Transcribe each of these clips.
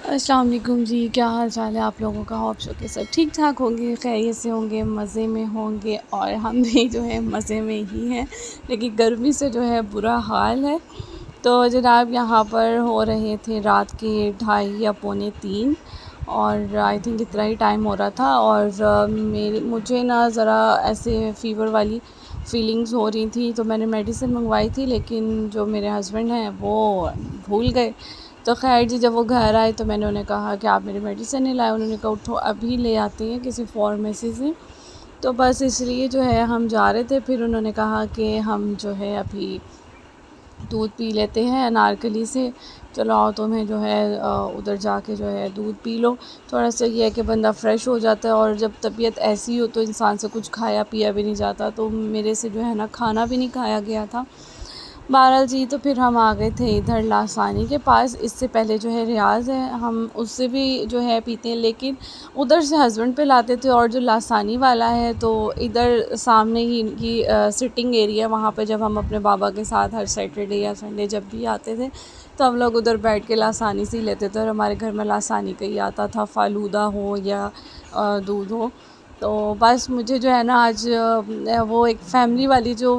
अस्सलाम वालेकुम जी, क्या हाल चाल है आप लोगों का। होप सो के सब ठीक ठाक होंगे, खैरियत से होंगे, मज़े में होंगे और हम भी जो है मज़े में ही हैं। लेकिन गर्मी से जो है बुरा हाल है। तो जनाब यहाँ पर हो रहे थे रात के 2:30 या पौने 3 और आई थिंक इतना ही टाइम हो रहा था। और मुझे ना ज़रा ऐसे फ़ीवर वाली फ़ीलिंग्स हो रही थी, तो मैंने मेडिसिन मंगवाई थी, लेकिन जो मेरे हस्बैंड हैं वो भूल गए। तो ख़ैर जी, जब वो घर आए तो मैंने उन्हें कहा कि आप मेरी मेडिसिन नहीं लाए। उन्होंने कहा उठो अभी ले आते हैं किसी फार्मेसी से। तो बस इसलिए जो है हम जा रहे थे। फिर उन्होंने कहा कि हम जो है अभी दूध पी लेते हैं अनारकली से। चलो आओ, तुम्हें जो है उधर जाके जो है दूध पी लो। थोड़ा सा ये है कि बंदा फ़्रेश हो जाता है, और जब तबीयत ऐसी हो तो इंसान से कुछ खाया पिया भी नहीं जाता। तो मेरे से जो है ना खाना भी नहीं खाया गया था। बहरहाल जी, तो फिर हम आ गए थे इधर लासानी के पास। इससे पहले जो है रियाज़ है, हम उससे भी जो है पीते हैं, लेकिन उधर से हस्बैंड पे लाते थे। और जो लासानी वाला है तो इधर सामने ही इनकी सिटिंग एरिया, वहाँ पे जब हम अपने बाबा के साथ हर सैटरडे या संडे जब भी आते थे तो हम लोग उधर बैठ के लासानी से ही लेते थे। और हमारे घर में लासानी का ही आता था, फ़ालूदा हो या दूध हो। तो बस मुझे जो है ना आज वो एक फ़ैमिली वाली जो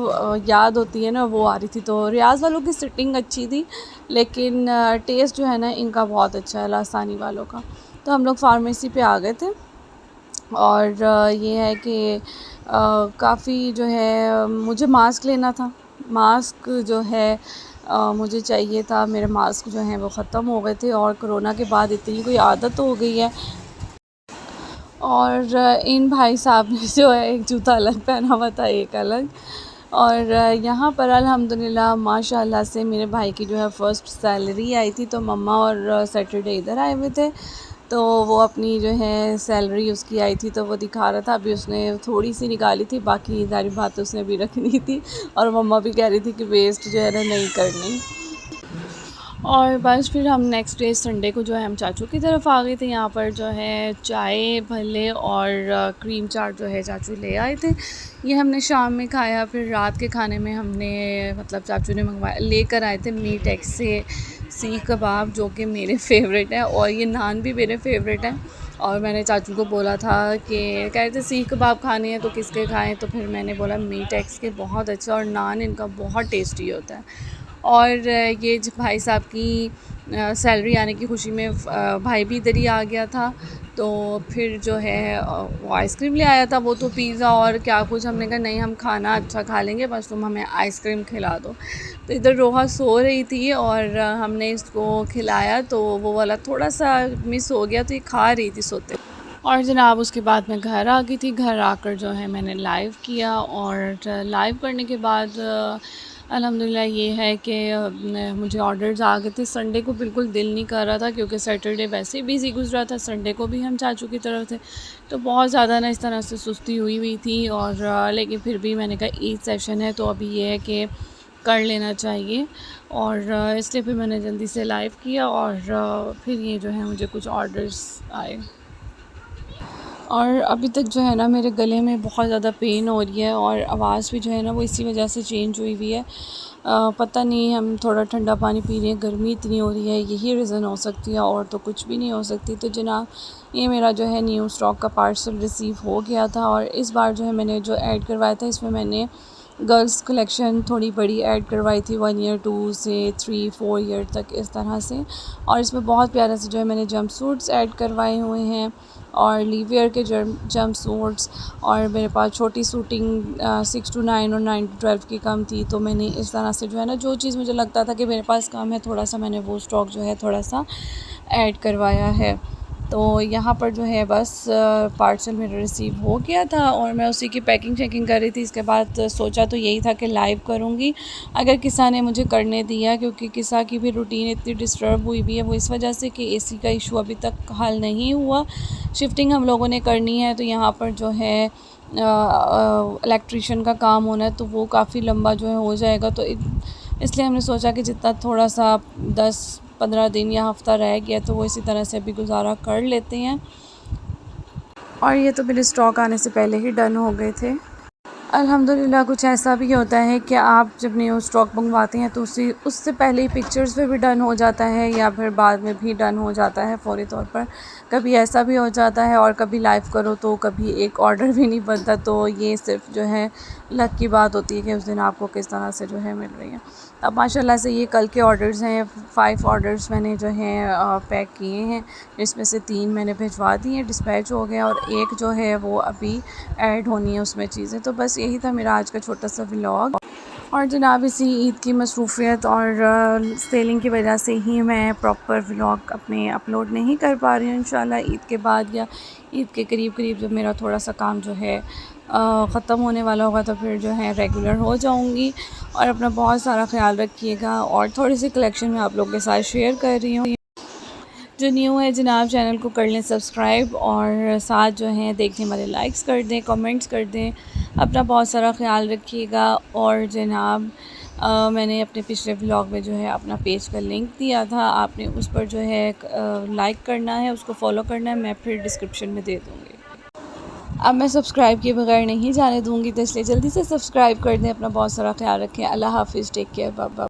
याद होती है ना, वो आ रही थी। तो रियाज़ वालों की सिटिंग अच्छी थी, लेकिन टेस्ट जो है ना इनका बहुत अच्छा है लासानी वालों का। तो हम लोग फार्मेसी पे आ गए थे। और ये है कि काफ़ी जो है मुझे मास्क लेना था। मास्क जो है मुझे चाहिए था। मेरे मास्क जो हैं वो ख़त्म हो गए थे, और कोरोना के बाद इतनी कोई आदत हो गई है। और इन भाई साहब ने जो है एक जूता अलग पहना हुआ था, एक अलग। और यहाँ पर अल्हम्दुलिल्लाह माशाल्लाह से मेरे भाई की जो है फ़र्स्ट सैलरी आई थी। तो मम्मा और सैटरडे इधर आए हुए थे, तो वो अपनी जो है सैलरी उसकी आई थी तो वो दिखा रहा था। अभी उसने थोड़ी सी निकाली थी, बाकी सारी बात उसने अभी रखनी थी। और मम्मा भी कह रही थी कि वेस्ट जो है ना नहीं करनी। और बस फिर हम नेक्स्ट डे संडे को जो है हम चाचू की तरफ आ गए थे। यहाँ पर जो है चाय भल्ले और क्रीम चाट जो है चाचू ले आए थे। ये हमने शाम में खाया। फिर रात के खाने में हमने मतलब चाचू ने मंगवाया, लेकर आए थे मीट एक्स से सीख कबाब, जो कि मेरे फेवरेट है, और ये नान भी मेरे फेवरेट हैं। और मैंने चाचू को बोला था कि कह रहे थे सीख कबाब खाने हैं तो किसके खाएं, तो फिर मैंने बोला मीट एक्स के, बहुत अच्छा, और नान इनका बहुत टेस्टी होता है। और ये जो भाई साहब की सैलरी आने की खुशी में भाई भी इधर ही आ गया था। तो फिर जो है वो आइसक्रीम ले आया था, वो तो पिज़्ज़ा और क्या कुछ। हमने कहा नहीं, हम खाना अच्छा खा लेंगे, बस तुम हमें आइसक्रीम खिला दो। तो इधर रोहा सो रही थी और हमने इसको खिलाया, तो वो वाला थोड़ा सा मिस हो गया, तो ये खा रही थी सोते। और जनाब उसके बाद मैं घर आ गई थी। घर आकर जो है मैंने लाइव किया, और लाइव करने के बाद अल्हम्दुलिल्लाह ये है कि मुझे ऑर्डर्स आ गए थे। संडे को बिल्कुल दिल नहीं कर रहा था, क्योंकि सैटरडे वैसे ही बिज़ी गुजरा था। संडे को भी हम चाचू की तरफ थे, तो बहुत ज़्यादा ना इस तरह से सुस्ती हुई हुई थी। और लेकिन फिर भी मैंने कहा ईद सेशन है तो अभी ये है कि कर लेना चाहिए। और इसलिए फिर मैंने जल्दी से लाइव किया, और फिर ये जो है मुझे कुछ ऑर्डर्स आए। और अभी तक जो है ना मेरे गले में बहुत ज़्यादा पेन हो रही है, और आवाज़ भी जो है ना वो इसी वजह से चेंज हुई हुई है। पता नहीं, हम थोड़ा ठंडा पानी पी रहे हैं, गर्मी इतनी हो रही है, यही रीज़न हो सकती है, और तो कुछ भी नहीं हो सकती। तो जनाब ये मेरा जो है न्यू स्टॉक का पार्सल रिसीव हो गया था। और इस बार जो है मैंने जो ऐड करवाया था, इसमें मैंने गर्ल्स कलेक्शन थोड़ी बड़ी ऐड करवाई थी, 1 ईयर 2 से 3 4 ईयर तक इस तरह से। और इसमें बहुत प्यारा से जो है मैंने जंप सूट्स ऐड करवाए हुए हैं, और लीवियर के जंप सूट्स। और मेरे पास छोटी सूटिंग 6 to 9 और 9 to 12 की कम थी, तो मैंने इस तरह से जो है ना जो चीज़ मुझे लगता था कि मेरे पास कम है थोड़ा सा, मैंने वो स्टॉक जो है थोड़ा सा ऐड करवाया है। तो यहाँ पर जो है बस पार्सल मेरा रिसीव हो गया था, और मैं उसी की पैकिंग चेकिंग कर रही थी। इसके बाद सोचा तो यही था कि लाइव करूँगी, अगर किसा ने मुझे करने दिया, क्योंकि किसा की भी रूटीन इतनी डिस्टर्ब हुई भी है, वो इस वजह से कि एसी का इशू अभी तक हल नहीं हुआ। शिफ्टिंग हम लोगों ने करनी है, तो यहाँ पर जो है इलेक्ट्रिशियन का काम होना है, तो वो काफ़ी लंबा जो है हो जाएगा। तो इसलिए हमने सोचा कि जितना थोड़ा सा 10-15 दिन या हफ़्ता रह गया, तो वो इसी तरह से अभी गुजारा कर लेते हैं। और ये तो मेरे स्टॉक आने से पहले ही डन हो गए थे। अल्हम्दुलिल्लाह कुछ ऐसा भी होता है कि आप जब न्यू स्टॉक मंगवाते हैं तो उससे पहले ही पिक्चर्स पे भी डन हो जाता है या फिर बाद में भी डन हो जाता है फ़ौरी तौर पर। कभी ऐसा भी हो जाता है और कभी लाइव करो तो कभी एक ऑर्डर भी नहीं बनता, तो ये सिर्फ जो है लक की बात होती है कि उस दिन आपको किस तरह से जो है मिल रही है। अब माशाल्लाह से ये कल के ऑर्डर्स हैं, 5 ऑर्डर्स मैंने जो हैं पैक किए हैं, जिसमें से 3 मैंने भिजवा दिए हैं, डिस्पैच हो गए और एक जो है वो अभी ऐड होनी है उसमें चीज़ें। तो बस यही था मेरा आज का छोटा सा व्लॉग। और जनाब इसी ईद की मसरूफ़ियत और सेलिंग की वजह से ही मैं प्रॉपर व्लॉग अपने अपलोड नहीं कर पा रही हूँ। इंशाल्लाह ईद के बाद या ईद के करीब करीब जब मेरा थोड़ा सा काम जो है ख़त्म होने वाला होगा तो फिर जो है रेगुलर हो जाऊँगी। और अपना बहुत सारा ख्याल रखिएगा। और थोड़ी सी कलेक्शन मैं आप लोगों के साथ शेयर कर रही हूँ। जो न्यू है जनाब चैनल को कर लें सब्सक्राइब और साथ जो हैं देखने वाले लाइक्स कर दें, कमेंट्स कर दें। अपना बहुत सारा ख्याल रखिएगा। और जनाब मैंने अपने पिछले व्लॉग में जो है अपना पेज का लिंक दिया था, आपने उस पर जो है लाइक करना है, उसको फॉलो करना है, मैं फिर डिस्क्रिप्शन में दे दूँगी। अब मैं सब्सक्राइब किए बगैर नहीं जाने दूँगी, तो इसलिए जल्दी से सब्सक्राइब कर दें। अपना बहुत सारा ख्याल रखें। अल्लाह हाफ़िज़, टेक केयर, बाय बाय।